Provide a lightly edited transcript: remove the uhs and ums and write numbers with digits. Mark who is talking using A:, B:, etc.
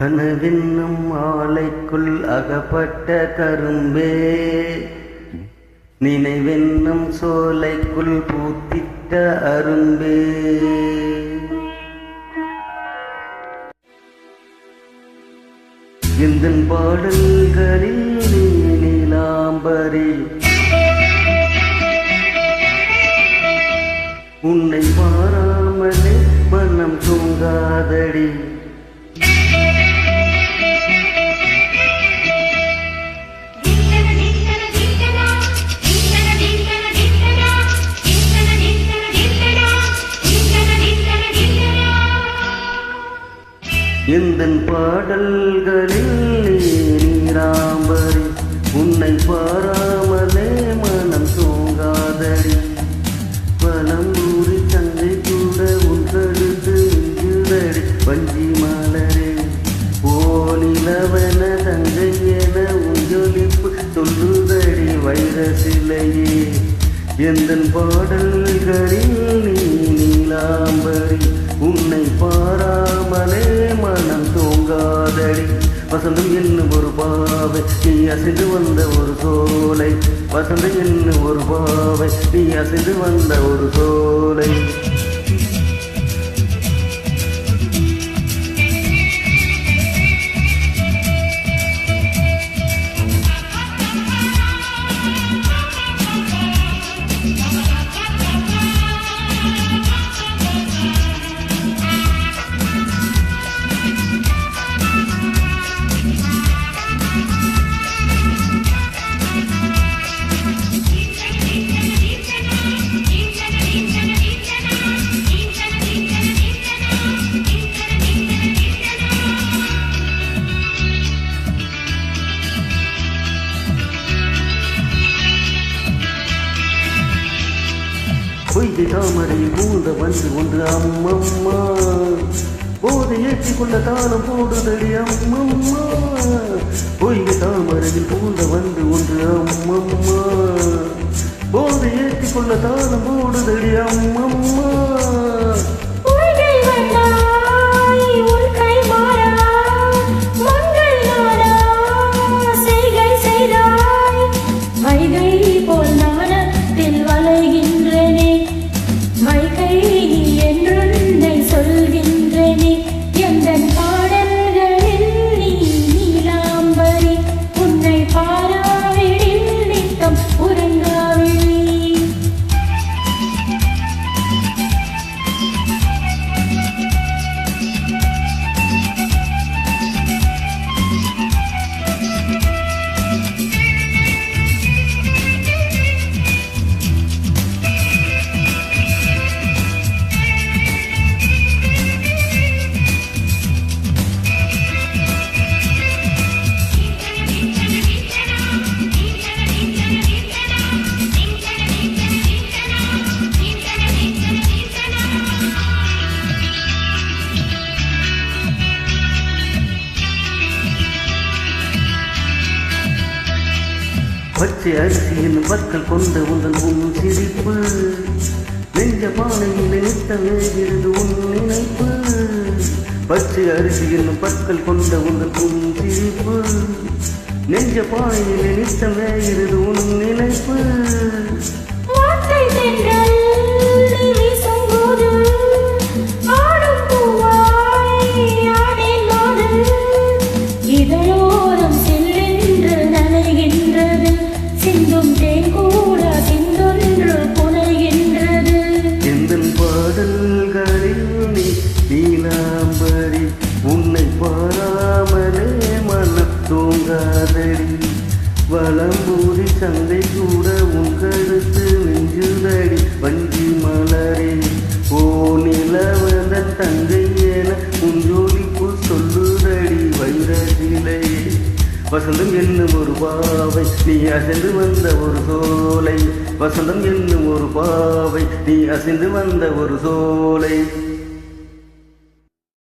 A: கனவென்னும் ஆலைக்குள் அகப்பட்ட கரும்பே, நினைவென்னும் சோலைக்குள் பூத்திட்ட அரும்பே. எந்தன் பாடல்களில் நீ நீலாம்பரி, உன்னை பாராமலே மனம் தூங்காதடி. எந்தன் பாடல்களில் நீராம்பரி, உன்னை பாராமலே மனம் தூங்காதடி. பழம்பூரி தங்கை கூட உன் கழுத்து நெஞ்சுதடி. வஞ்சி மலரே போனிலவன தங்கை என உன் ஜொலிப்பு சொல்லுதடி. வைர சிலையே எந்தன் பாடல்களில் நீ நீலாம்பரி, உன்னை பாராமலே மனம் தூங்காதடி. வசந்தம் என்னும் ஒரு பாவை நீ அசைந்து வந்த ஒரு சோலை. வசந்தம் என்னும் ஒரு பாவை நீ அசைந்து வந்த ஒரு சோலை. பொய்கை தாமரையில் பூந்த வந்து ஒன்று அம்மம்மா, போதை ஏற்றி கொள்ள தாளம் போடுதடி அம்மம்மா. பொய்கை தாமரையில் பூந்த வந்து ஒன்று அம்மம்மா, போதை ஏற்றி கொள்ள தாளம் போடுதடி அம்மம்மா. பச்சை அரிசியின் பற்கள் கொண்ட உந்தன் உன் சிரிப்பு, நெஞ்ச பானையில் நினைத்தவே இருந்து உன் நினைப்பு. பச்சை அரிசியின் பற்கள் கொண்ட உந்தன் உன் சிரிப்பு, நெஞ்ச பானையில் நினைத்தவே இருந்து உன் நினைப்பு. நீலாம்பரி, உன்னை பாராமலே மனம் தூங்காதடி. வளம்பூரி சந்தை கூட உன் கழுத்து நெஞ்சுதடி. வஞ்சி மலரே ஓ நிலவதன் தங்கை என உன் ஜோலிப்பு சொல்லுதடி. வைர சிலையே வசந்தம் என்னும் ஒரு பாவை நீ அசைந்து வந்த ஒரு சோலை. வசந்தம் என்னும் ஒரு பாவை நீ அசைந்து வந்த ஒரு சோலை.